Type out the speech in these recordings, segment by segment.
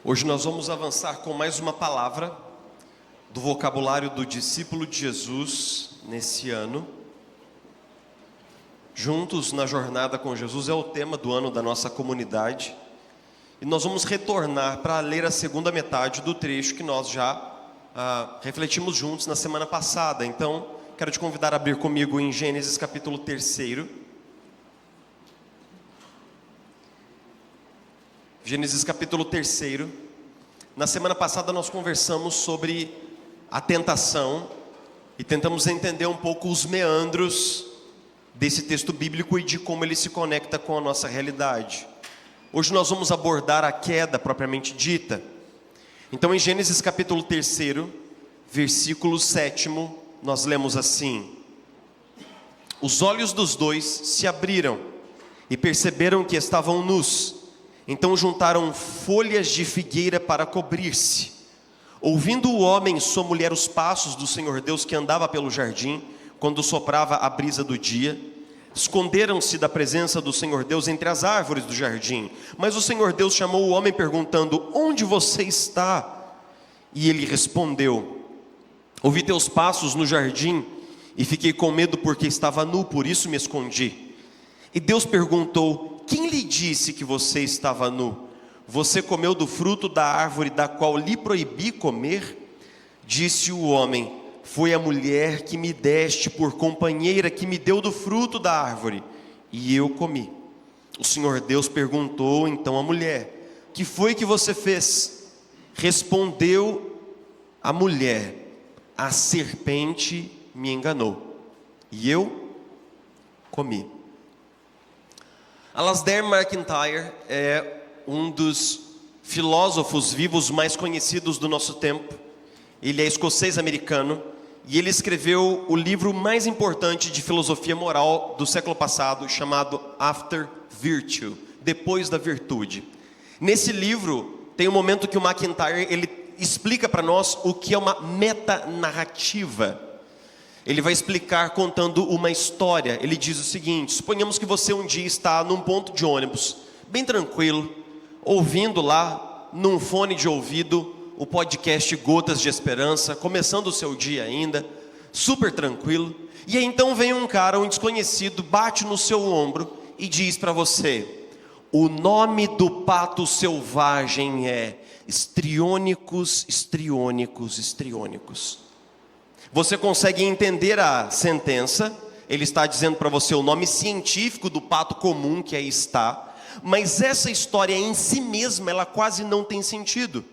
Hoje nós vamos avançar com mais uma palavra do vocabulário do discípulo de Jesus nesse ano. Juntos na jornada com Jesus é o tema do ano da nossa comunidade. E nós vamos retornar para ler a segunda metade do trecho que nós já refletimos juntos na semana passada. Então, quero te convidar a abrir comigo em Gênesis capítulo 3. Gênesis capítulo 3. Na semana passada nós conversamos sobre a tentação e tentamos entender um pouco os meandros desse texto bíblico e de como ele se conecta com a nossa realidade. Hoje nós vamos abordar a queda propriamente dita. Então em Gênesis capítulo 3, versículo 7, nós lemos assim: Os olhos dos dois se abriram e perceberam que estavam nus. Então juntaram folhas de figueira para cobrir-se. Ouvindo o homem e sua mulher os passos do Senhor Deus que andava pelo jardim, quando soprava a brisa do dia, esconderam-se da presença do Senhor Deus entre as árvores do jardim. Mas o Senhor Deus chamou o homem perguntando: Onde você está? E ele respondeu: Ouvi teus passos no jardim e fiquei com medo porque estava nu, por isso me escondi. E Deus perguntou: Quem lhe disse que você estava nu? Você comeu do fruto da árvore da qual lhe proibi comer? Disse o homem: Foi a mulher que me deste por companheira que me deu do fruto da árvore, e eu comi. O Senhor Deus perguntou então à mulher: Que foi que você fez? Respondeu a mulher: A serpente me enganou, e eu comi. Alasdair MacIntyre é um dos filósofos vivos mais conhecidos do nosso tempo. Ele é escocês-americano e ele escreveu o livro mais importante de filosofia moral do século passado, chamado After Virtue, Depois da Virtude. Nesse livro tem um momento que o MacIntyre ele explica para nós o que é uma metanarrativa. Ele vai explicar contando uma história. Ele diz o seguinte: suponhamos que você um dia está num ponto de ônibus, bem tranquilo, ouvindo lá, num fone de ouvido, o podcast Gotas de Esperança, começando o seu dia ainda, super tranquilo. E aí então vem um cara, um desconhecido, bate no seu ombro e diz para você: o nome do pato selvagem é Strionychus, Strionychus, Strionychus. Você consegue entender a sentença. Ele está dizendo para você o nome científico do pato comum que aí está. Mas essa história em si mesma, ela quase não tem sentido.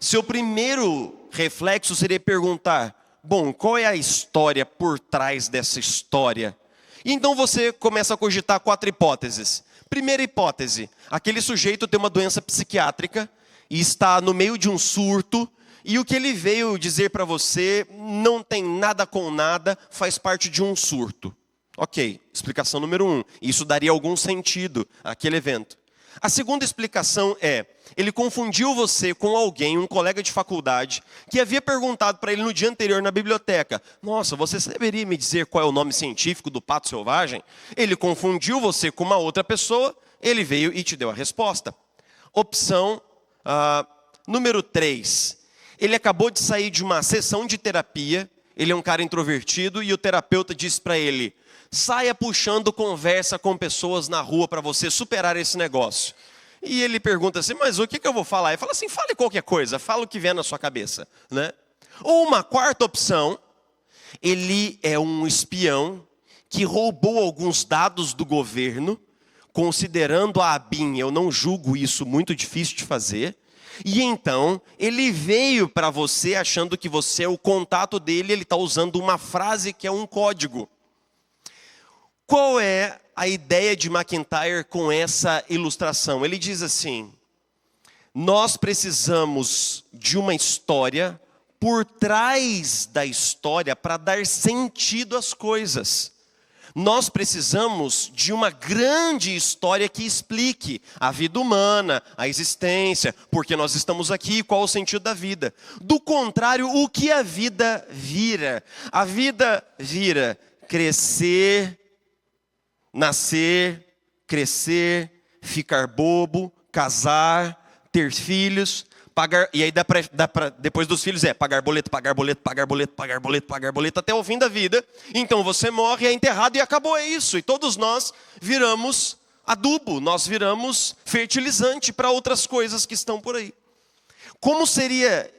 Seu primeiro reflexo seria perguntar: bom, qual é a história por trás dessa história? E então você começa a cogitar 4 hipóteses. Primeira hipótese: aquele sujeito tem uma doença psiquiátrica e está no meio de um surto. E o que ele veio dizer para você não tem nada com nada, faz parte de um surto. Ok, explicação número 1. Isso daria algum sentido àquele evento. A segunda explicação é: ele confundiu você com alguém, um colega de faculdade, que havia perguntado para ele no dia anterior na biblioteca: Nossa, você saberia me dizer qual é o nome científico do pato selvagem? Ele confundiu você com uma outra pessoa, ele veio e te deu a resposta. Opção número 3. Ele acabou de sair de uma sessão de terapia, ele é um cara introvertido e o terapeuta disse para ele: saia puxando conversa com pessoas na rua para você superar esse negócio. E ele pergunta assim: mas o que eu vou falar? Ele fala assim: fale qualquer coisa, fala o que vier na sua cabeça, né? Ou uma quarta opção: ele é um espião que roubou alguns dados do governo, considerando a ABIN, eu não julgo isso muito difícil de fazer. E então, ele veio para você achando que você é o contato dele, ele está usando uma frase que é um código. Qual é a ideia de MacIntyre com essa ilustração? Ele diz assim: nós precisamos de uma história por trás da história para dar sentido às coisas. Nós precisamos de uma grande história que explique a vida humana, a existência, porque nós estamos aqui, qual o sentido da vida. Do contrário, o que a vida vira? A vida vira crescer, nascer, crescer, ficar bobo, casar, ter filhos, E aí depois dos filhos pagar boleto, pagar boleto, pagar boleto, pagar boleto, pagar boleto, até o fim da vida. Então você morre, é enterrado e acabou, é isso. E todos nós viramos adubo, nós viramos fertilizante para outras coisas que estão por aí. Como seria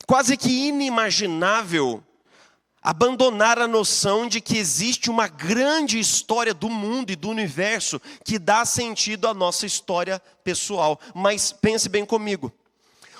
quase que inimaginável abandonar a noção de que existe uma grande história do mundo e do universo que dá sentido à nossa história pessoal. Mas pense bem comigo.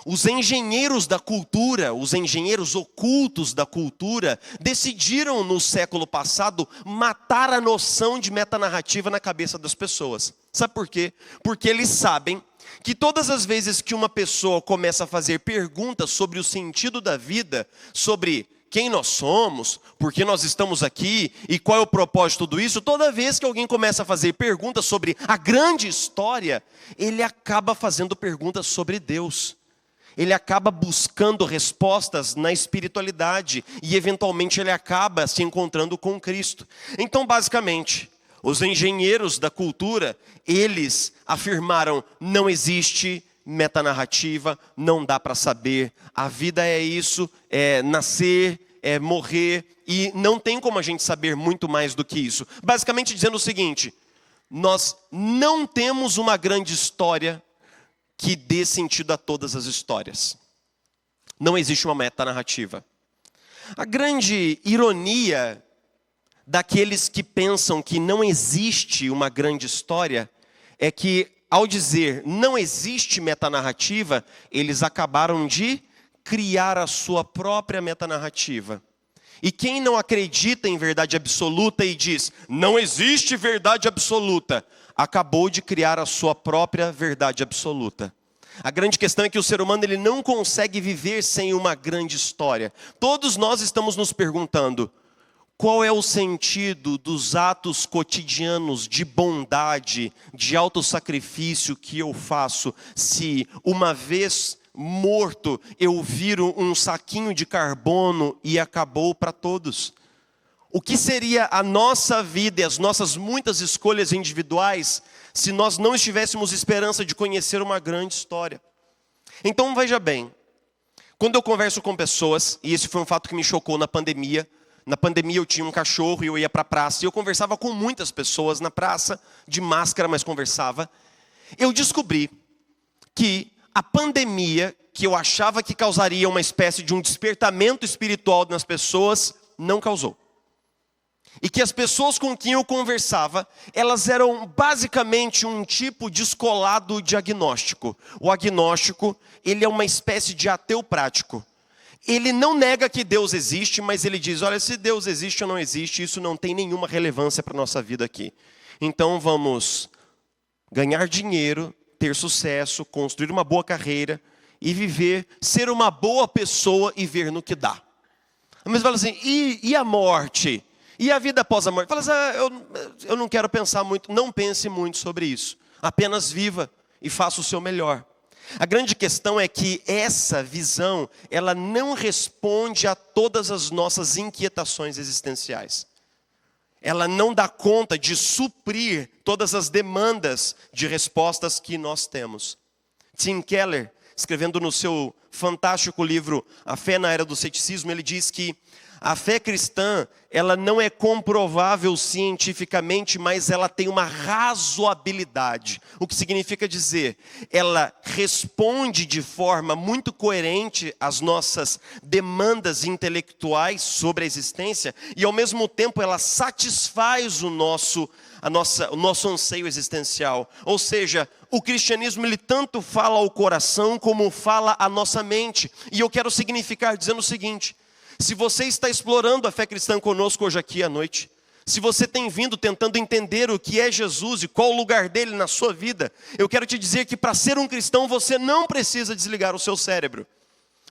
Os engenheiros da cultura, os engenheiros ocultos da cultura, decidiram no século passado matar a noção de metanarrativa na cabeça das pessoas. Sabe por quê? Porque eles sabem que todas as vezes que uma pessoa começa a fazer perguntas sobre o sentido da vida, sobre quem nós somos, por que nós estamos aqui e qual é o propósito de tudo isso, toda vez que alguém começa a fazer perguntas sobre a grande história, ele acaba fazendo perguntas sobre Deus. Ele acaba buscando respostas na espiritualidade e eventualmente ele acaba se encontrando com Cristo. Então, basicamente, os engenheiros da cultura, eles afirmaram: não existe metanarrativa, não dá para saber, a vida é isso, é nascer, é morrer, e não tem como a gente saber muito mais do que isso. Basicamente dizendo o seguinte: nós não temos uma grande história que dê sentido a todas as histórias. Não existe uma metanarrativa. A grande ironia daqueles que pensam que não existe uma grande história é que, ao dizer não existe metanarrativa, eles acabaram de criar a sua própria metanarrativa. E quem não acredita em verdade absoluta e diz não existe verdade absoluta, acabou de criar a sua própria verdade absoluta. A grande questão é que o ser humano ele não consegue viver sem uma grande história. Todos nós estamos nos perguntando: qual é o sentido dos atos cotidianos de bondade, de autossacrifício que eu faço, se uma vez morto eu viro um saquinho de carbono e acabou para todos? O que seria a nossa vida e as nossas muitas escolhas individuais se nós não estivéssemos esperança de conhecer uma grande história? Então veja bem, quando eu converso com pessoas, e esse foi um fato que me chocou na pandemia eu tinha um cachorro e eu ia para a praça, e eu conversava com muitas pessoas na praça, de máscara, mas conversava. Eu descobri que a pandemia, que eu achava que causaria uma espécie de um despertamento espiritual nas pessoas, não causou. E que as pessoas com quem eu conversava, elas eram basicamente um tipo descolado de agnóstico. O agnóstico, ele é uma espécie de ateu prático. Ele não nega que Deus existe, mas ele diz: olha, se Deus existe ou não existe, isso não tem nenhuma relevância para a nossa vida aqui. Então vamos ganhar dinheiro, ter sucesso, construir uma boa carreira e viver, ser uma boa pessoa e ver no que dá. Mas fala assim, e a morte? E a vida após a morte? Fala assim, eu não quero pensar muito. Não pense muito sobre isso. Apenas viva e faça o seu melhor. A grande questão é que essa visão, ela não responde a todas as nossas inquietações existenciais. Ela não dá conta de suprir todas as demandas de respostas que nós temos. Tim Keller, escrevendo no seu fantástico livro A Fé na Era do Ceticismo, ele diz que a fé cristã, ela não é comprovável cientificamente, mas ela tem uma razoabilidade. O que significa dizer, ela responde de forma muito coerente às nossas demandas intelectuais sobre a existência e ao mesmo tempo ela satisfaz o nosso anseio existencial. Ou seja, o cristianismo ele tanto fala ao coração como fala à nossa mente. E eu quero significar dizendo o seguinte: se você está explorando a fé cristã conosco hoje aqui à noite, se você tem vindo tentando entender o que é Jesus e qual o lugar dele na sua vida, eu quero te dizer que para ser um cristão você não precisa desligar o seu cérebro.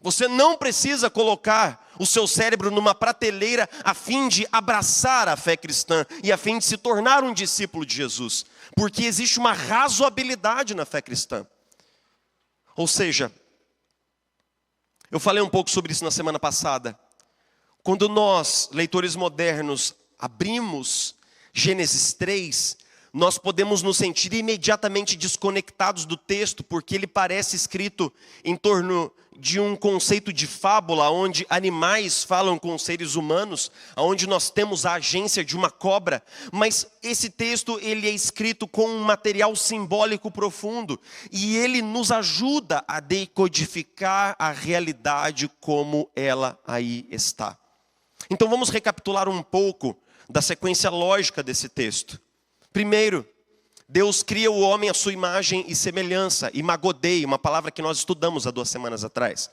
Você não precisa colocar o seu cérebro numa prateleira a fim de abraçar a fé cristã e a fim de se tornar um discípulo de Jesus. Porque existe uma razoabilidade na fé cristã. Ou seja, eu falei um pouco sobre isso na semana passada. Quando nós, leitores modernos, abrimos Gênesis 3, nós podemos nos sentir imediatamente desconectados do texto, porque ele parece escrito em torno de um conceito de fábula, onde animais falam com seres humanos, onde nós temos a agência de uma cobra. Mas esse texto ele é escrito com um material simbólico profundo, e ele nos ajuda a decodificar a realidade como ela aí está. Então vamos recapitular um pouco da sequência lógica desse texto. Primeiro, Deus cria o homem à sua imagem e semelhança, imagodei, uma palavra que nós estudamos há 2 semanas atrás.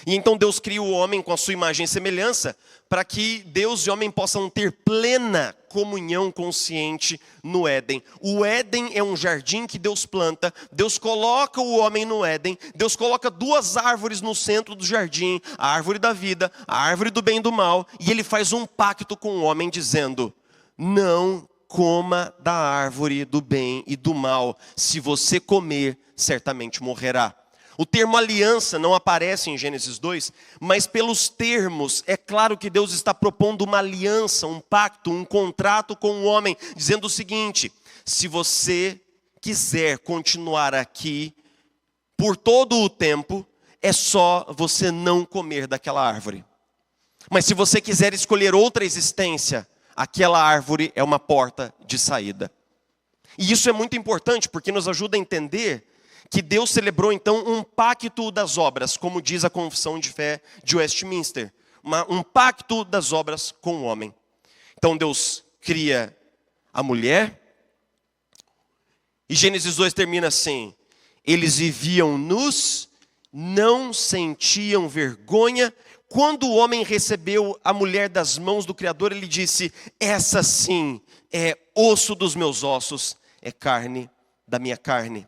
E então Deus cria o homem com a sua imagem e semelhança, para que Deus e o homem possam ter plena comunhão consciente no Éden. O Éden é um jardim que Deus planta, Deus coloca o homem no Éden, Deus coloca 2 árvores no centro do jardim, a árvore da vida, a árvore do bem e do mal, e ele faz um pacto com o homem dizendo: não coma da árvore do bem e do mal, se você comer, certamente morrerá. O termo aliança não aparece em Gênesis 2, mas pelos termos, é claro que Deus está propondo uma aliança, um pacto, um contrato com o homem, dizendo o seguinte: se você quiser continuar aqui por todo o tempo, é só você não comer daquela árvore. Mas se você quiser escolher outra existência, aquela árvore é uma porta de saída. E isso é muito importante, porque nos ajuda a entender que Deus celebrou então um pacto das obras, como diz a Confissão de Fé de Westminster. Um pacto das obras com o homem. Então Deus cria a mulher, e Gênesis 2 termina assim: eles viviam nus, não sentiam vergonha. Quando o homem recebeu a mulher das mãos do Criador, ele disse: essa sim é osso dos meus ossos, é carne da minha carne.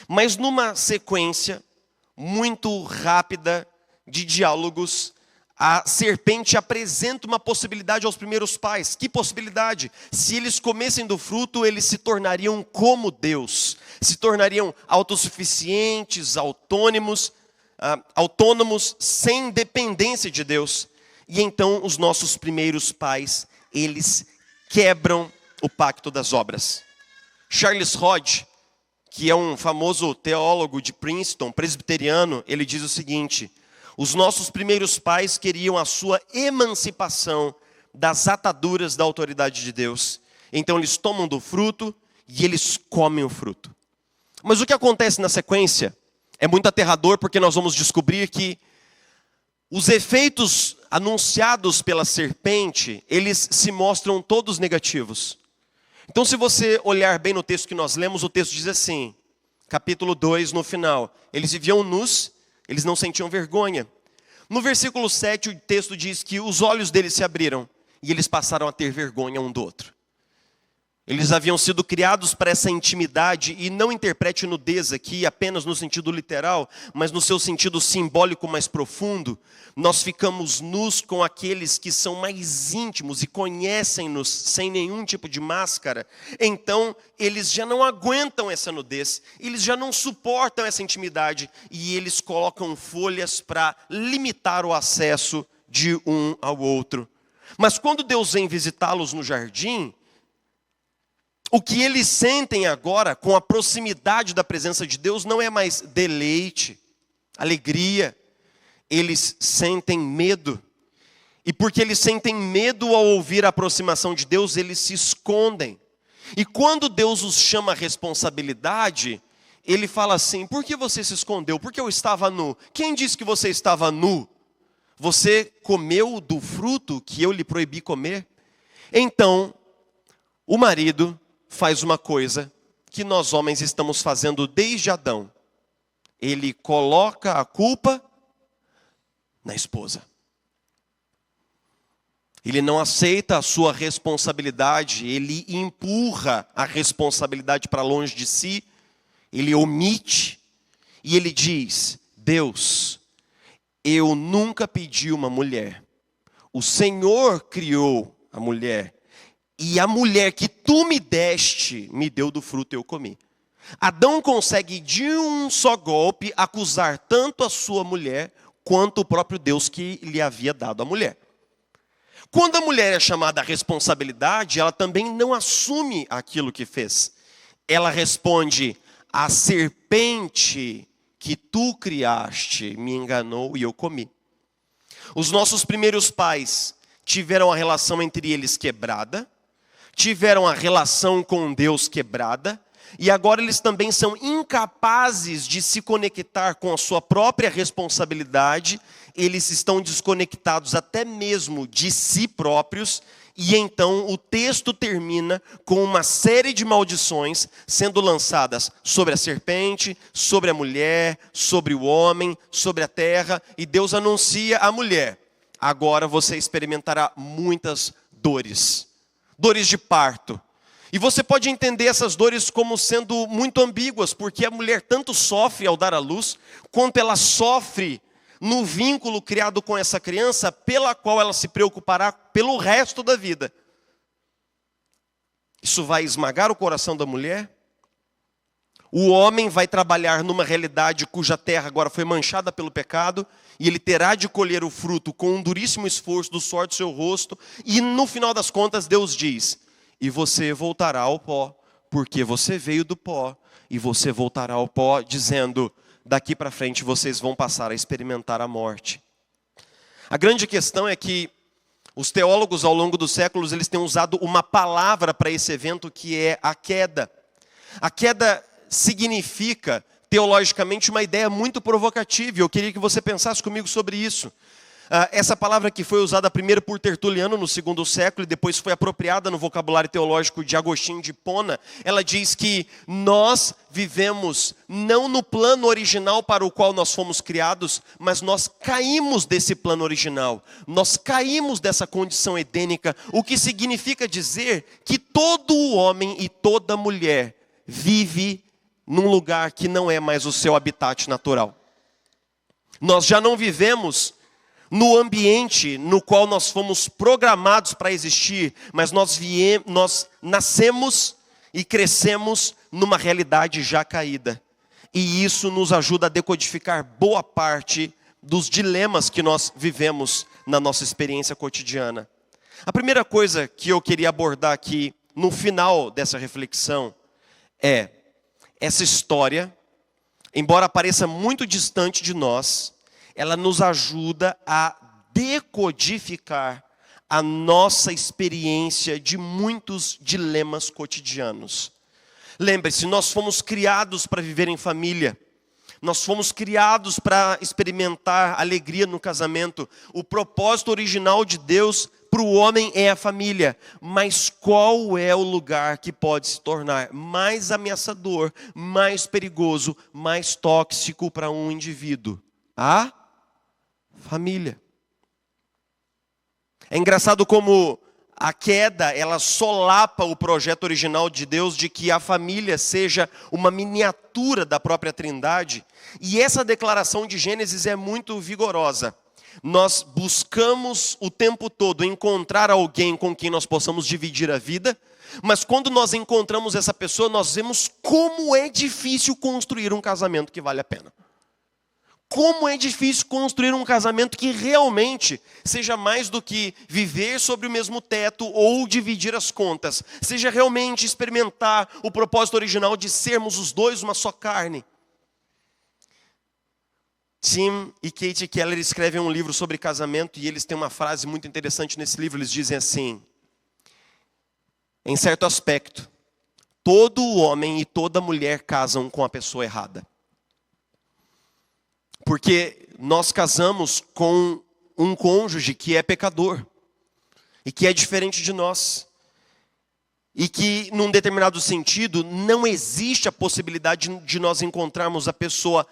Mas numa sequência muito rápida de diálogos, a serpente apresenta uma possibilidade aos primeiros pais. Que possibilidade? Se eles comessem do fruto, eles se tornariam como Deus, se tornariam autossuficientes, autônomos, sem dependência de Deus. E então os nossos primeiros pais, eles quebram o pacto das obras. Charles Hodge, que é um famoso teólogo de Princeton, presbiteriano, ele diz o seguinte: os nossos primeiros pais queriam a sua emancipação das ataduras da autoridade de Deus. Então eles tomam do fruto e eles comem o fruto. Mas o que acontece na sequência é muito aterrador, porque nós vamos descobrir que os efeitos anunciados pela serpente, eles se mostram todos negativos. Então, se você olhar bem no texto que nós lemos, o texto diz assim, capítulo 2, no final: eles viviam nus, eles não sentiam vergonha. No versículo 7, o texto diz que os olhos deles se abriram e eles passaram a ter vergonha um do outro. Eles haviam sido criados para essa intimidade, e não interprete nudez aqui apenas no sentido literal, mas no seu sentido simbólico mais profundo. Nós ficamos nus com aqueles que são mais íntimos e conhecem-nos sem nenhum tipo de máscara. Então, eles já não aguentam essa nudez, eles já não suportam essa intimidade, e eles colocam folhas para limitar o acesso de um ao outro. Mas quando Deus vem visitá-los no jardim, o que eles sentem agora com a proximidade da presença de Deus não é mais deleite, alegria. Eles sentem medo. E porque eles sentem medo ao ouvir a aproximação de Deus, eles se escondem. E quando Deus os chama à responsabilidade, ele fala assim: por que você se escondeu? Porque eu estava nu. Quem disse que você estava nu? Você comeu do fruto que eu lhe proibi comer? Então, o marido faz uma coisa que nós homens estamos fazendo desde Adão. Ele coloca a culpa na esposa. Ele não aceita a sua responsabilidade, ele empurra a responsabilidade para longe de si, ele omite, e ele diz: Deus, eu nunca pedi uma mulher. O Senhor criou a mulher. E a mulher que tu me deste, me deu do fruto e eu comi. Adão consegue de um só golpe acusar tanto a sua mulher, quanto o próprio Deus que lhe havia dado a mulher. Quando a mulher é chamada à responsabilidade, ela também não assume aquilo que fez. Ela responde: a serpente que tu criaste me enganou e eu comi. Os nossos primeiros pais tiveram a relação entre eles quebrada, tiveram a relação com Deus quebrada, e agora eles também são incapazes de se conectar com a sua própria responsabilidade, eles estão desconectados até mesmo de si próprios, e então o texto termina com uma série de maldições sendo lançadas sobre a serpente, sobre a mulher, sobre o homem, sobre a terra, e Deus anuncia à mulher: agora você experimentará muitas dores, dores de parto. E você pode entender essas dores como sendo muito ambíguas, porque a mulher tanto sofre ao dar à luz, quanto ela sofre no vínculo criado com essa criança, pela qual ela se preocupará pelo resto da vida. Isso vai esmagar o coração da mulher. O homem vai trabalhar numa realidade cuja terra agora foi manchada pelo pecado, e ele terá de colher o fruto com um duríssimo esforço do suor do seu rosto, e no final das contas Deus diz: e você voltará ao pó, porque você veio do pó, e você voltará ao pó, dizendo: daqui para frente vocês vão passar a experimentar a morte. A grande questão é que os teólogos ao longo dos séculos eles têm usado uma palavra para esse evento, que é a queda. A queda significa, teologicamente, uma ideia muito provocativa, e eu queria que você pensasse comigo sobre isso. Essa palavra que foi usada primeiro por Tertuliano no segundo século e depois foi apropriada no vocabulário teológico de Agostinho de Hipona, ela diz que nós vivemos não no plano original para o qual nós fomos criados, mas nós caímos desse plano original, nós caímos dessa condição edênica, o que significa dizer que todo homem e toda mulher vive num lugar que não é mais o seu habitat natural. Nós já não vivemos no ambiente no qual nós fomos programados para existir, mas nós nascemos e crescemos numa realidade já caída. E isso nos ajuda a decodificar boa parte dos dilemas que nós vivemos na nossa experiência cotidiana. A primeira coisa que eu queria abordar aqui, no final dessa reflexão, é essa história, embora pareça muito distante de nós, ela nos ajuda a decodificar a nossa experiência de muitos dilemas cotidianos. Lembre-se, nós fomos criados para viver em família. Nós fomos criados para experimentar alegria no casamento. O propósito original de Deus para o homem é a família. Mas qual é o lugar que pode se tornar mais ameaçador, mais perigoso, mais tóxico para um indivíduo? A família. É engraçado como a queda, ela solapa o projeto original de Deus de que a família seja uma miniatura da própria Trindade. E essa declaração de Gênesis é muito vigorosa. Nós buscamos o tempo todo encontrar alguém com quem nós possamos dividir a vida, mas quando nós encontramos essa pessoa, nós vemos como é difícil construir um casamento que vale a pena. Como é difícil construir um casamento que realmente seja mais do que viver sobre o mesmo teto ou dividir as contas. Seja realmente experimentar o propósito original de sermos os dois uma só carne. Tim e Kate Keller escrevem um livro sobre casamento e eles têm uma frase muito interessante nesse livro. Eles dizem assim: em certo aspecto, todo homem e toda mulher casam com a pessoa errada. Porque nós casamos com um cônjuge que é pecador, e que é diferente de nós, e que num determinado sentido não existe a possibilidade de nós encontrarmos a pessoa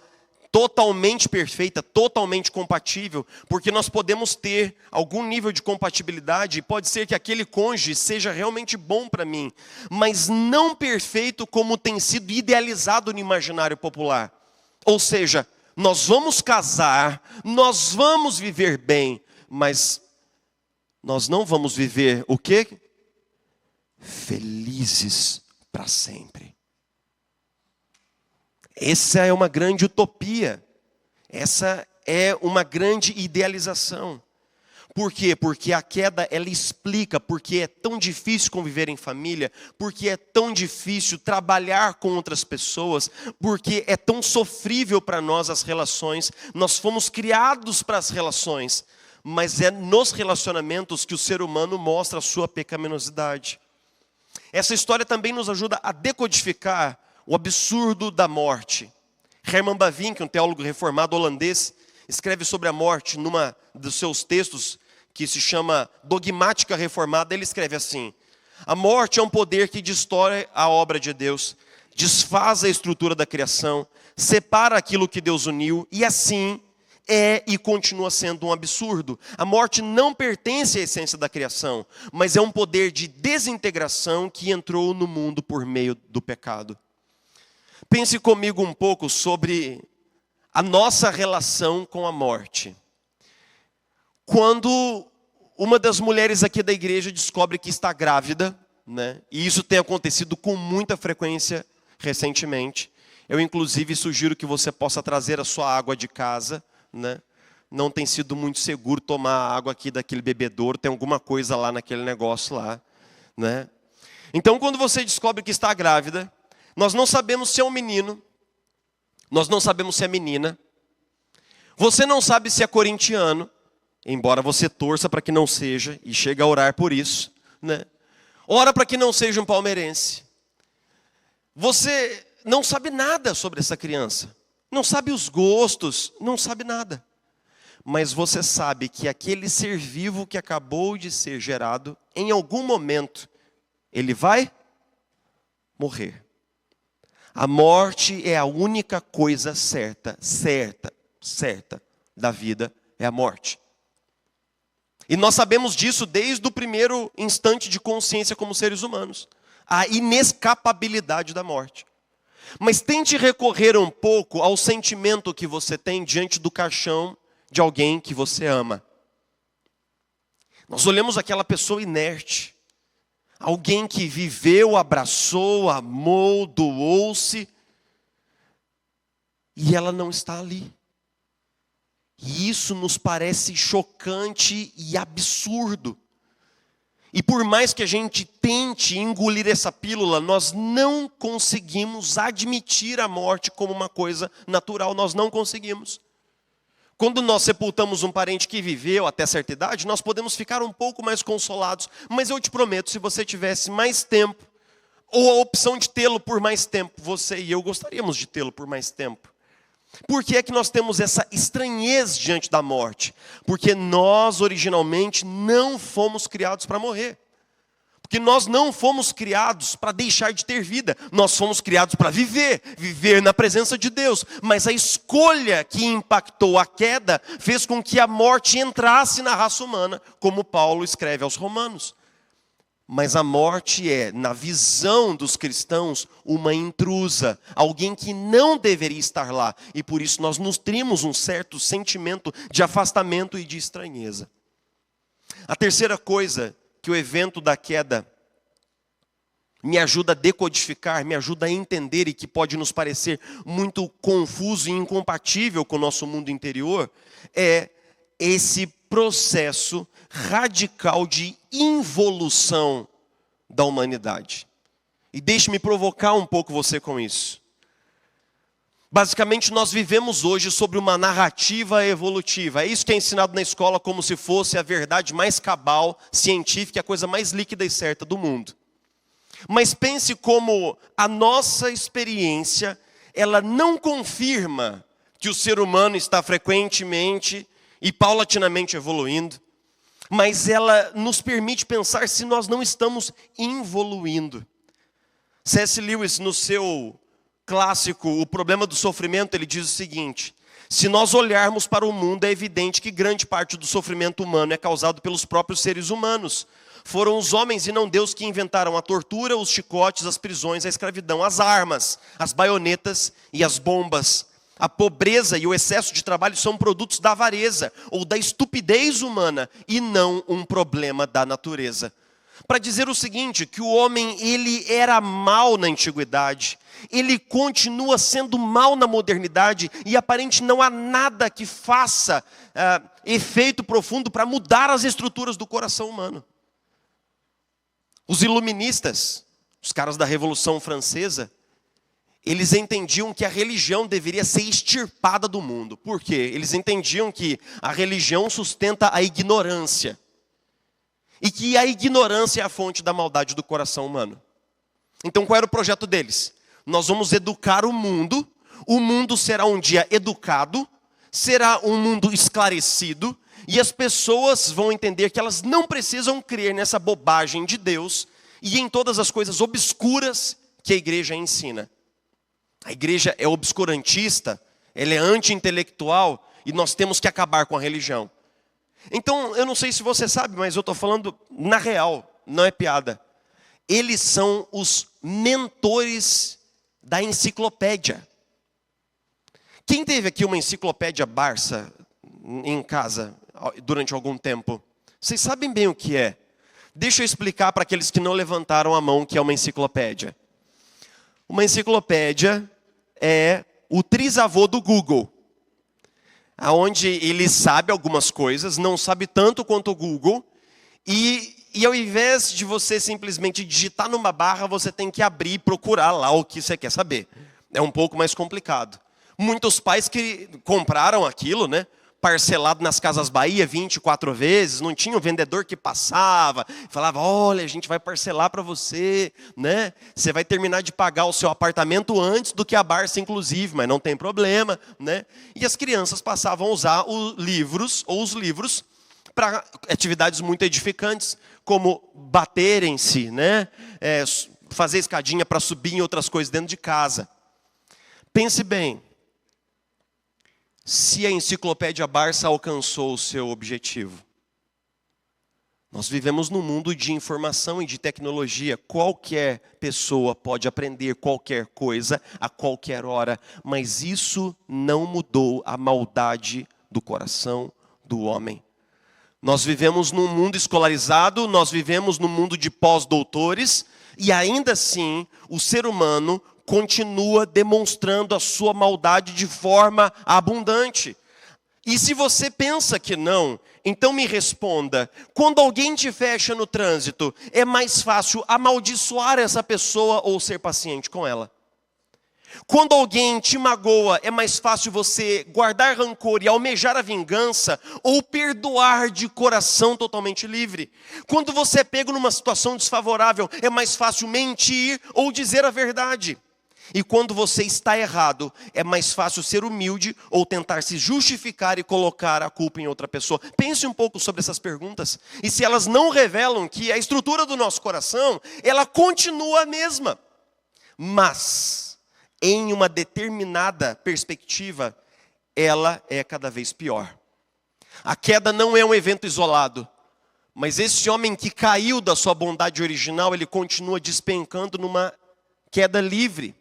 totalmente perfeita, totalmente compatível, porque nós podemos ter algum nível de compatibilidade, e pode ser que aquele cônjuge seja realmente bom para mim, mas não perfeito como tem sido idealizado no imaginário popular. Ou seja, nós vamos casar, nós vamos viver bem, mas nós não vamos viver o quê? Felizes para sempre. Essa é uma grande utopia. Essa é uma grande idealização. Por quê? Porque a queda, ela explica porque é tão difícil conviver em família, porque é tão difícil trabalhar com outras pessoas, porque é tão sofrível para nós as relações. Nós fomos criados para as relações, mas é nos relacionamentos que o ser humano mostra a sua pecaminosidade. Essa história também nos ajuda a decodificar o absurdo da morte. Herman Bavinck, um teólogo reformado holandês, escreve sobre a morte numa dos seus textos, que se chama Dogmática Reformada. Ele escreve assim: a morte é um poder que destrói a obra de Deus, desfaz a estrutura da criação, separa aquilo que Deus uniu, e assim é e continua sendo um absurdo. A morte não pertence à essência da criação, mas é um poder de desintegração que entrou no mundo por meio do pecado. Pense comigo um pouco sobre a nossa relação com a morte. Quando uma das mulheres aqui da igreja descobre que está grávida, né? E isso tem acontecido com muita frequência recentemente. Eu, inclusive, sugiro que você possa trazer a sua água de casa, né? Não tem sido muito seguro tomar a água aqui daquele bebedouro, tem alguma coisa lá naquele negócio lá, né? Então, quando você descobre que está grávida, nós não sabemos se é um menino, nós não sabemos se é menina, você não sabe se é corintiano, embora você torça para que não seja, e chega a orar por isso, né? Ora para que não seja um palmeirense. Você não sabe nada sobre essa criança, não sabe os gostos, não sabe nada. Mas você sabe que aquele ser vivo que acabou de ser gerado, em algum momento, ele vai morrer. A morte é a única coisa certa da vida, é a morte. E nós sabemos disso desde o primeiro instante de consciência como seres humanos. A inescapabilidade da morte. Mas tente recorrer um pouco ao sentimento que você tem diante do caixão de alguém que você ama. Nós olhamos aquela pessoa inerte. Alguém que viveu, abraçou, amou, doou-se. E ela não está ali. E isso nos parece chocante e absurdo. E por mais que a gente tente engolir essa pílula, nós não conseguimos admitir a morte como uma coisa natural. Nós não conseguimos. Quando nós sepultamos um parente que viveu até certa idade, nós podemos ficar um pouco mais consolados. Mas eu te prometo, se você tivesse mais tempo, ou a opção de tê-lo por mais tempo, você e eu gostaríamos de tê-lo por mais tempo. Por que é que nós temos essa estranheza diante da morte? Porque nós originalmente não fomos criados para morrer. Porque nós não fomos criados para deixar de ter vida. Nós fomos criados para viver na presença de Deus. Mas a escolha que impactou a queda fez com que a morte entrasse na raça humana, como Paulo escreve aos Romanos. Mas a morte é, na visão dos cristãos, uma intrusa, alguém que não deveria estar lá. E por isso nós nutrimos um certo sentimento de afastamento e de estranheza. A terceira coisa que o evento da queda me ajuda a decodificar, me ajuda a entender e que pode nos parecer muito confuso e incompatível com o nosso mundo interior, é esse processo radical de involução da humanidade. E deixe-me provocar um pouco você com isso. Basicamente, nós vivemos hoje sobre uma narrativa evolutiva. É isso que é ensinado na escola como se fosse a verdade mais cabal, científica, a coisa mais líquida e certa do mundo. Mas pense como a nossa experiência, ela não confirma que o ser humano está frequentemente e paulatinamente evoluindo, mas ela nos permite pensar se nós não estamos involuindo. C.S. Lewis, no seu clássico O Problema do Sofrimento, ele diz o seguinte: se nós olharmos para o mundo, é evidente que grande parte do sofrimento humano é causado pelos próprios seres humanos. Foram os homens e não Deus que inventaram a tortura, os chicotes, as prisões, a escravidão, as armas, as baionetas e as bombas. A pobreza e o excesso de trabalho são produtos da avareza ou da estupidez humana e não um problema da natureza. para dizer o seguinte, que o homem ele era mau na antiguidade, ele continua sendo mau na modernidade, e aparente não há nada que faça efeito profundo para mudar as estruturas do coração humano. Os iluministas, os caras da Revolução Francesa, eles entendiam que a religião deveria ser extirpada do mundo. Por quê? Eles entendiam que a religião sustenta a ignorância. E que a ignorância é a fonte da maldade do coração humano. Então qual era o projeto deles? Nós vamos educar o mundo será um dia educado, será um mundo esclarecido, e as pessoas vão entender que elas não precisam crer nessa bobagem de Deus e em todas as coisas obscuras que a igreja ensina. A igreja é obscurantista, ela é anti-intelectual, e nós temos que acabar com a religião. Então, eu não sei se você sabe, mas eu estou falando na real, não é piada. Eles são os mentores da enciclopédia. Quem teve aqui uma enciclopédia Barça em casa durante algum tempo? Vocês sabem bem o que é. Deixa eu explicar para aqueles que não levantaram a mão o que é uma enciclopédia. Uma enciclopédia é o trisavô do Google, onde ele sabe algumas coisas, não sabe tanto quanto o Google, e ao invés de você simplesmente digitar numa barra, você tem que abrir e procurar lá o que você quer saber. É um pouco mais complicado. Muitos pais que compraram aquilo, né, parcelado nas Casas Bahia 24 vezes, não tinha um vendedor que passava, falava, olha, a gente vai parcelar para você, né? Você vai terminar de pagar o seu apartamento antes do que a Barça, inclusive, mas não tem problema, né? E as crianças passavam a usar os livros para atividades muito edificantes, como baterem-se, né? Fazer escadinha para subir em outras coisas dentro de casa. Pense bem. Se a enciclopédia Barça alcançou o seu objetivo. Nós vivemos num mundo de informação e de tecnologia. Qualquer pessoa pode aprender qualquer coisa a qualquer hora, mas isso não mudou a maldade do coração do homem. Nós vivemos num mundo escolarizado, nós vivemos num mundo de pós-doutores, e ainda assim o ser humano continua demonstrando a sua maldade de forma abundante. E se você pensa que não, então me responda, quando alguém te fecha no trânsito, é mais fácil amaldiçoar essa pessoa ou ser paciente com ela? Quando alguém te magoa, é mais fácil você guardar rancor e almejar a vingança ou perdoar de coração totalmente livre? Quando você é pego numa situação desfavorável, é mais fácil mentir ou dizer a verdade? E quando você está errado, é mais fácil ser humilde ou tentar se justificar e colocar a culpa em outra pessoa? Pense um pouco sobre essas perguntas. E se elas não revelam que a estrutura do nosso coração, ela continua a mesma. Mas, em uma determinada perspectiva, ela é cada vez pior. A queda não é um evento isolado. Mas esse homem que caiu da sua bondade original, ele continua despencando numa queda livre.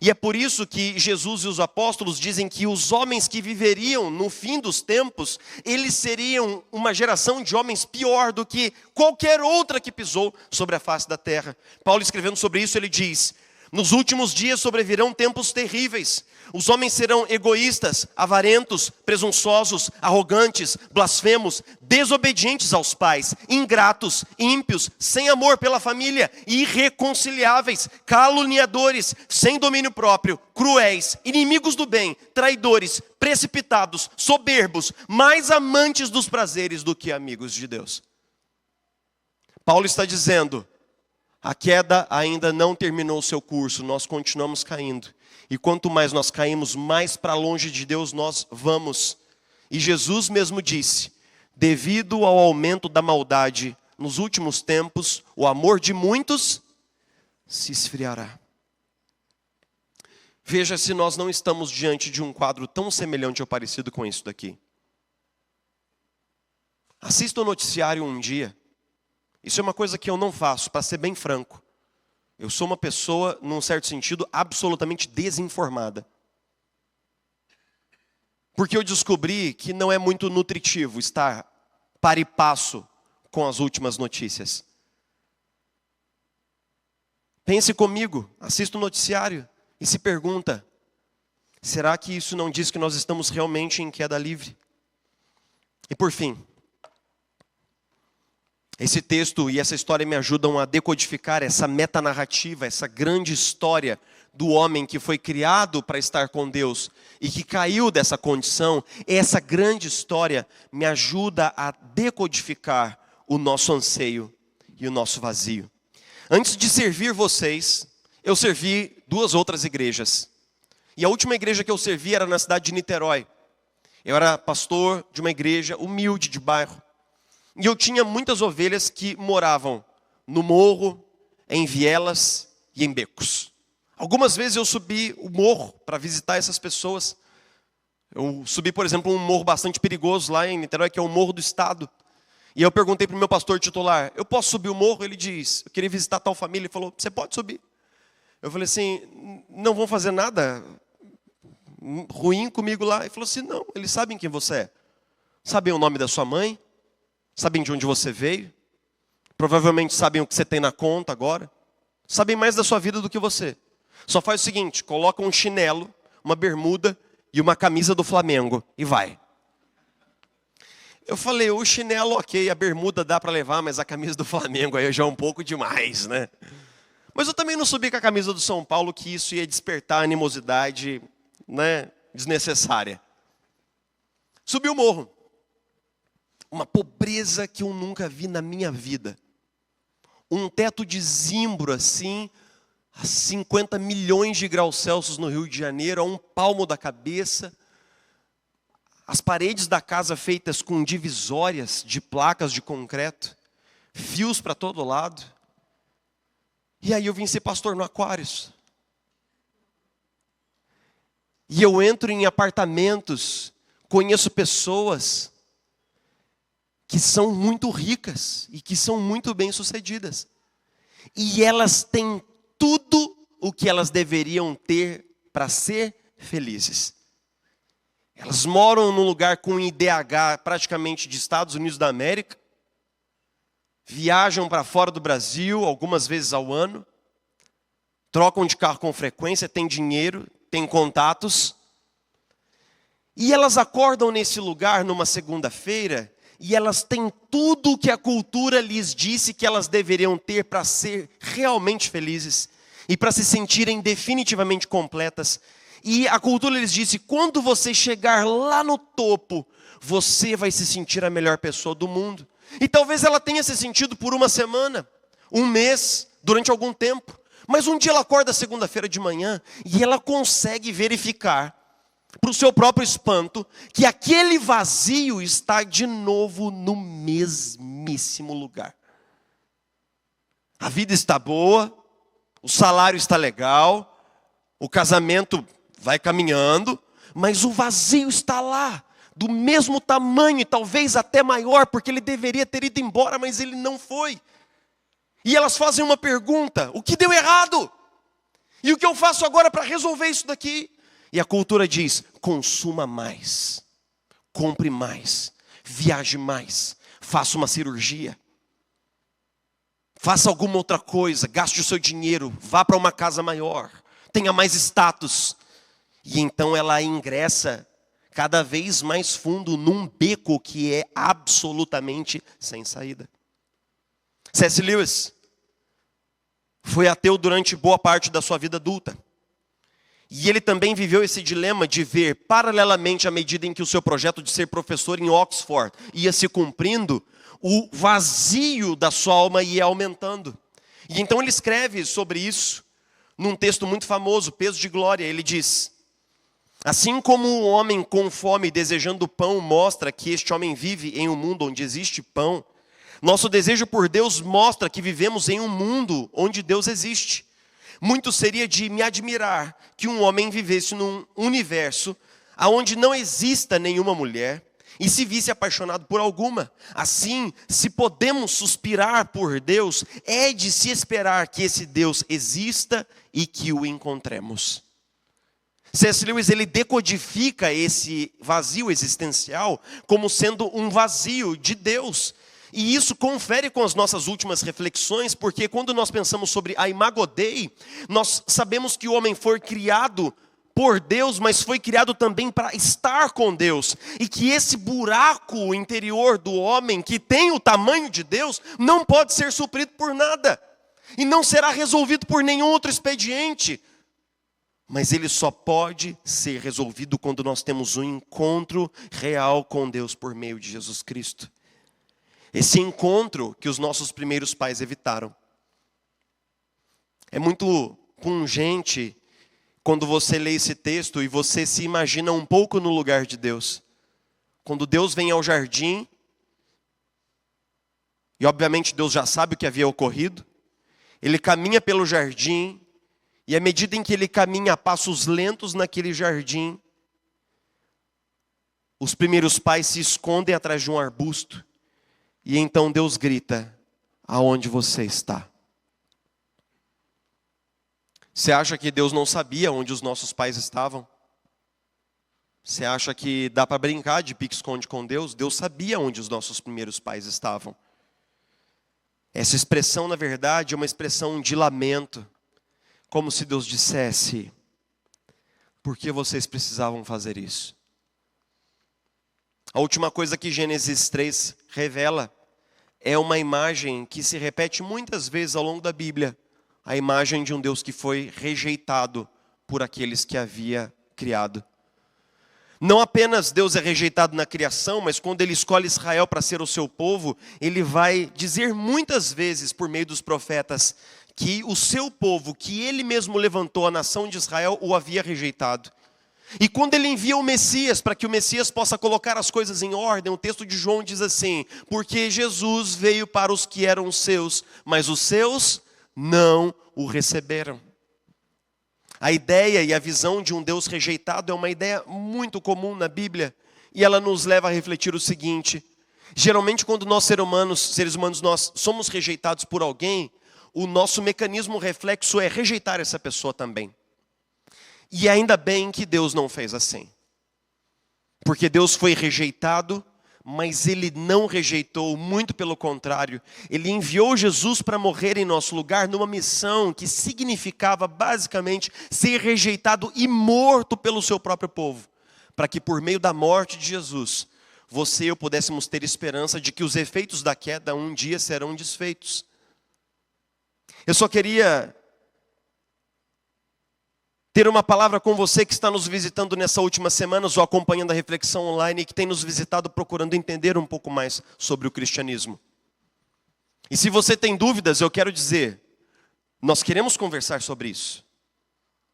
E é por isso que Jesus e os apóstolos dizem que os homens que viveriam no fim dos tempos, eles seriam uma geração de homens pior do que qualquer outra que pisou sobre a face da terra. Paulo, escrevendo sobre isso, ele diz: nos últimos dias sobrevirão tempos terríveis. Os homens serão egoístas, avarentos, presunçosos, arrogantes, blasfemos, desobedientes aos pais, ingratos, ímpios, sem amor pela família, irreconciliáveis, caluniadores, sem domínio próprio, cruéis, inimigos do bem, traidores, precipitados, soberbos, mais amantes dos prazeres do que amigos de Deus. Paulo está dizendo: a queda ainda não terminou o seu curso, nós continuamos caindo. E quanto mais nós caímos, mais para longe de Deus nós vamos. E Jesus mesmo disse: devido ao aumento da maldade nos últimos tempos, o amor de muitos se esfriará. Veja se nós não estamos diante de um quadro tão semelhante ou parecido com isso daqui. Assista o noticiário um dia. Isso é uma coisa que eu não faço, para ser bem franco. Eu sou uma pessoa, num certo sentido, absolutamente desinformada. Porque eu descobri que não é muito nutritivo estar par e passo com as últimas notícias. Pense comigo, assista o noticiário e se pergunta: será que isso não diz que nós estamos realmente em queda livre? E por fim, esse texto e essa história me ajudam a decodificar essa metanarrativa, essa grande história do homem que foi criado para estar com Deus e que caiu dessa condição. Essa grande história me ajuda a decodificar o nosso anseio e o nosso vazio. Antes de servir vocês, eu servi 2 outras igrejas. E a última igreja que eu servi era na cidade de Niterói. Eu era pastor de uma igreja humilde de bairro. E eu tinha muitas ovelhas que moravam no morro, em vielas e em becos. Algumas vezes eu subi o morro para visitar essas pessoas. Eu subi, por exemplo, um morro bastante perigoso lá em Niterói, que é o Morro do Estado. E eu perguntei para o meu pastor titular: eu posso subir o morro? Ele disse: eu queria visitar tal família. Ele falou: você pode subir. Eu falei assim: não vão fazer nada ruim comigo lá? Ele falou assim: não, eles sabem quem você é. Sabem o nome da sua mãe. Sabem de onde você veio. Provavelmente sabem o que você tem na conta agora. Sabem mais da sua vida do que você. Só faz o seguinte: coloca um chinelo, uma bermuda e uma camisa do Flamengo e vai. Eu falei: o chinelo ok, a bermuda dá para levar, mas a camisa do Flamengo aí já é um pouco demais, né? Mas eu também não subi com a camisa do São Paulo, que isso ia despertar animosidade, né, desnecessária. Subi o morro. Uma pobreza que eu nunca vi na minha vida. Um teto de zimbro assim, a 50 milhões de graus Celsius no Rio de Janeiro, a um palmo da cabeça. As paredes da casa feitas com divisórias de placas de concreto. Fios para todo lado. E aí eu vim ser pastor no Aquários. E eu entro em apartamentos, conheço pessoas que são muito ricas e que são muito bem-sucedidas. E elas têm tudo o que elas deveriam ter para ser felizes. Elas moram num lugar com IDH praticamente de Estados Unidos da América. Viajam para fora do Brasil algumas vezes ao ano. Trocam de carro com frequência, têm dinheiro, têm contatos. E elas acordam nesse lugar numa segunda-feira e elas têm tudo o que a cultura lhes disse que elas deveriam ter para ser realmente felizes e para se sentirem definitivamente completas. E a cultura lhes disse: quando você chegar lá no topo, você vai se sentir a melhor pessoa do mundo. E talvez ela tenha se sentido por uma semana, um mês, durante algum tempo. Mas um dia ela acorda segunda-feira de manhã e ela consegue verificar, para o seu próprio espanto, que aquele vazio está de novo no mesmíssimo lugar. A vida está boa, o salário está legal, o casamento vai caminhando, mas o vazio está lá, do mesmo tamanho e talvez até maior, porque ele deveria ter ido embora, mas ele não foi. E elas fazem uma pergunta: o que deu errado? E o que eu faço agora para resolver isso daqui? E a cultura diz: consuma mais, compre mais, viaje mais, faça uma cirurgia, faça alguma outra coisa, gaste o seu dinheiro, vá para uma casa maior, tenha mais status. E então ela ingressa cada vez mais fundo num beco que é absolutamente sem saída. C.S. Lewis foi ateu durante boa parte da sua vida adulta. E ele também viveu esse dilema de ver, paralelamente à medida em que o seu projeto de ser professor em Oxford ia se cumprindo, o vazio da sua alma ia aumentando. E então ele escreve sobre isso num texto muito famoso, Peso de Glória. Ele diz: assim como um homem com fome desejando pão mostra que este homem vive em um mundo onde existe pão, nosso desejo por Deus mostra que vivemos em um mundo onde Deus existe. Muito seria de me admirar que um homem vivesse num universo onde não exista nenhuma mulher e se visse apaixonado por alguma. Assim, se podemos suspirar por Deus, é de se esperar que esse Deus exista e que o encontremos. C.S. Lewis, ele decodifica esse vazio existencial como sendo um vazio de Deus. E isso confere com as nossas últimas reflexões, porque quando nós pensamos sobre a Imago Dei, nós sabemos que o homem foi criado por Deus, mas foi criado também para estar com Deus. E que esse buraco interior do homem, que tem o tamanho de Deus, não pode ser suprido por nada. E não será resolvido por nenhum outro expediente. Mas ele só pode ser resolvido quando nós temos um encontro real com Deus por meio de Jesus Cristo. Esse encontro que os nossos primeiros pais evitaram. É muito pungente quando você lê esse texto e você se imagina um pouco no lugar de Deus. Quando Deus vem ao jardim, e obviamente Deus já sabe o que havia ocorrido, ele caminha pelo jardim, e à medida em que ele caminha a passos lentos naquele jardim, os primeiros pais se escondem atrás de um arbusto, e então Deus grita: aonde você está? Você acha que Deus não sabia onde os nossos pais estavam? Você acha que dá para brincar de pique-esconde com Deus? Deus sabia onde os nossos primeiros pais estavam. Essa expressão, na verdade, é uma expressão de lamento. Como se Deus dissesse: por que vocês precisavam fazer isso? A última coisa que Gênesis 3 revela é uma imagem que se repete muitas vezes ao longo da Bíblia. A imagem de um Deus que foi rejeitado por aqueles que havia criado. Não apenas Deus é rejeitado na criação, mas quando Ele escolhe Israel para ser o seu povo, Ele vai dizer muitas vezes por meio dos profetas que o seu povo, que Ele mesmo levantou, a nação de Israel, o havia rejeitado. E quando Ele envia o Messias, para que o Messias possa colocar as coisas em ordem, o texto de João diz assim: porque Jesus veio para os que eram seus, mas os seus não o receberam. A ideia e a visão de um Deus rejeitado é uma ideia muito comum na Bíblia, e ela nos leva a refletir o seguinte: geralmente quando nós seres humanos, nós somos rejeitados por alguém, o nosso mecanismo reflexo é rejeitar essa pessoa também. E ainda bem que Deus não fez assim. Porque Deus foi rejeitado, mas Ele não rejeitou, muito pelo contrário. Ele enviou Jesus para morrer em nosso lugar numa missão que significava basicamente ser rejeitado e morto pelo seu próprio povo. Para que por meio da morte de Jesus, você e eu pudéssemos ter esperança de que os efeitos da queda um dia serão desfeitos. Eu só queria ter uma palavra com você que está nos visitando nessa última semana, ou acompanhando a reflexão online, e que tem nos visitado procurando entender um pouco mais sobre o cristianismo. E se você tem dúvidas, eu quero dizer, nós queremos conversar sobre isso.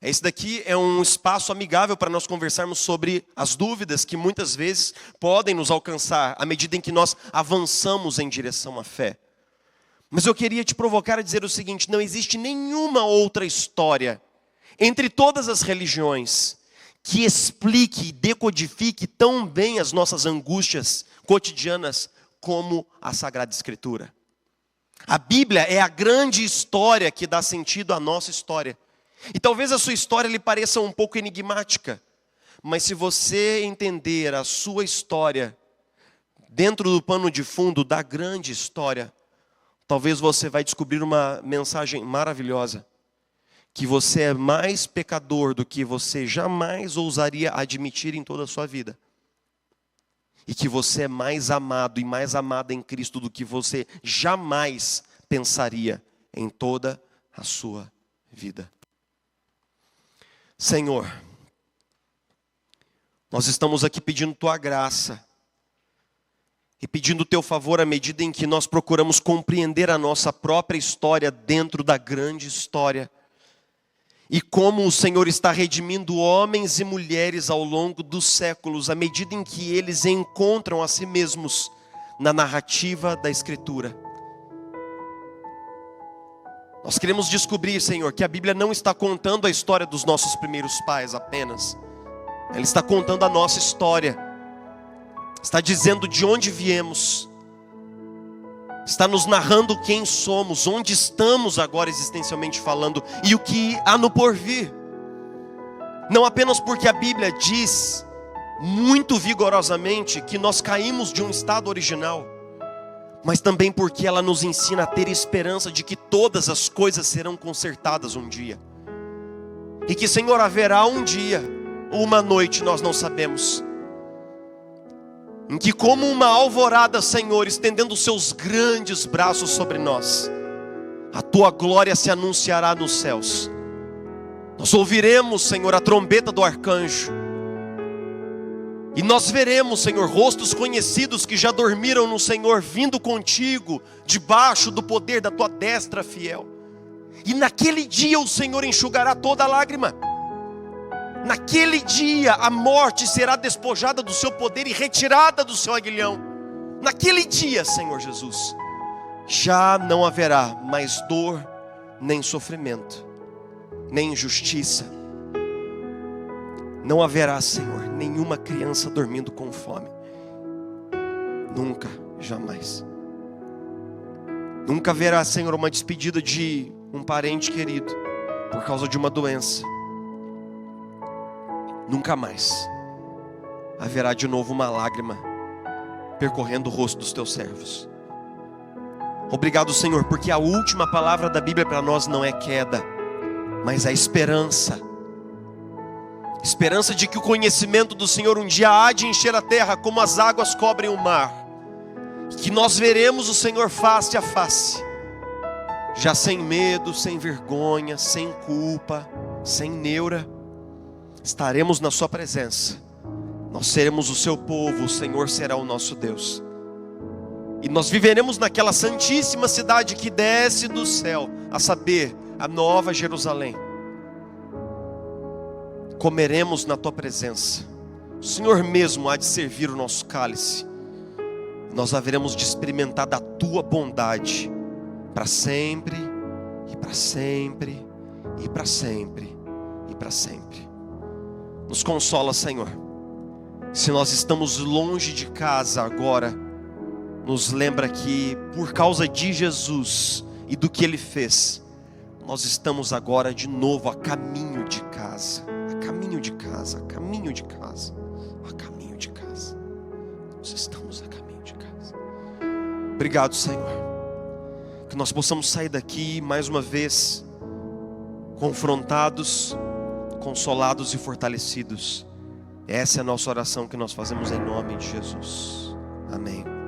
Esse daqui é um espaço amigável para nós conversarmos sobre as dúvidas que muitas vezes podem nos alcançar à medida em que nós avançamos em direção à fé. Mas eu queria te provocar a dizer o seguinte: não existe nenhuma outra história entre todas as religiões que explique e decodifique tão bem as nossas angústias cotidianas como a Sagrada Escritura. A Bíblia é a grande história que dá sentido à nossa história. E talvez a sua história lhe pareça um pouco enigmática, mas se você entender a sua história dentro do pano de fundo da grande história, talvez você vai descobrir uma mensagem maravilhosa. Que você é mais pecador do que você jamais ousaria admitir em toda a sua vida. E que você é mais amado e mais amada em Cristo do que você jamais pensaria em toda a sua vida. Senhor, nós estamos aqui pedindo Tua graça e pedindo o Teu favor à medida em que nós procuramos compreender a nossa própria história dentro da grande história. E como o Senhor está redimindo homens e mulheres ao longo dos séculos, à medida em que eles encontram a si mesmos na narrativa da Escritura. Nós queremos descobrir, Senhor, que a Bíblia não está contando a história dos nossos primeiros pais apenas. Ela está contando a nossa história. Está dizendo de onde viemos. Está nos narrando quem somos, onde estamos agora existencialmente falando e o que há no porvir. Não apenas porque a Bíblia diz muito vigorosamente que nós caímos de um estado original, mas também porque ela nos ensina a ter esperança de que todas as coisas serão consertadas um dia. E que, Senhor, haverá um dia, ou uma noite, nós não sabemos, em que, como uma alvorada, Senhor, estendendo os seus grandes braços sobre nós, a tua glória se anunciará nos céus. Nós ouviremos, Senhor, a trombeta do arcanjo, e nós veremos, Senhor, rostos conhecidos que já dormiram no Senhor, vindo contigo, debaixo do poder da tua destra fiel. E naquele dia o Senhor enxugará toda a lágrima. Naquele dia a morte será despojada do seu poder e retirada do seu aguilhão. Naquele dia, Senhor Jesus, já não haverá mais dor, nem sofrimento, nem injustiça. Não haverá, Senhor, nenhuma criança dormindo com fome. Nunca, jamais. Nunca haverá, Senhor, uma despedida de um parente querido por causa de uma doença. Nunca mais haverá de novo uma lágrima percorrendo o rosto dos teus servos. Obrigado, Senhor, porque a última palavra da Bíblia para nós não é queda, mas é esperança. Esperança de que o conhecimento do Senhor um dia há de encher a terra como as águas cobrem o mar. Que nós veremos o Senhor face a face, já sem medo, sem vergonha, sem culpa, sem neura. Estaremos na sua presença. Nós seremos o seu povo, o Senhor será o nosso Deus. E nós viveremos naquela santíssima cidade que desce do céu, a saber, a nova Jerusalém. Comeremos na tua presença. O Senhor mesmo há de servir o nosso cálice. Nós haveremos de experimentar da tua bondade para sempre, e para sempre, e para sempre, e para sempre. Nos consola, Senhor. Se nós estamos longe de casa agora, nos lembra que por causa de Jesus e do que Ele fez, nós estamos agora de novo a caminho de casa. A caminho de casa, a caminho de casa, a caminho de casa. Nós estamos a caminho de casa. Obrigado, Senhor. Que nós possamos sair daqui mais uma vez confrontados, consolados e fortalecidos. Essa é a nossa oração que nós fazemos em nome de Jesus. Amém.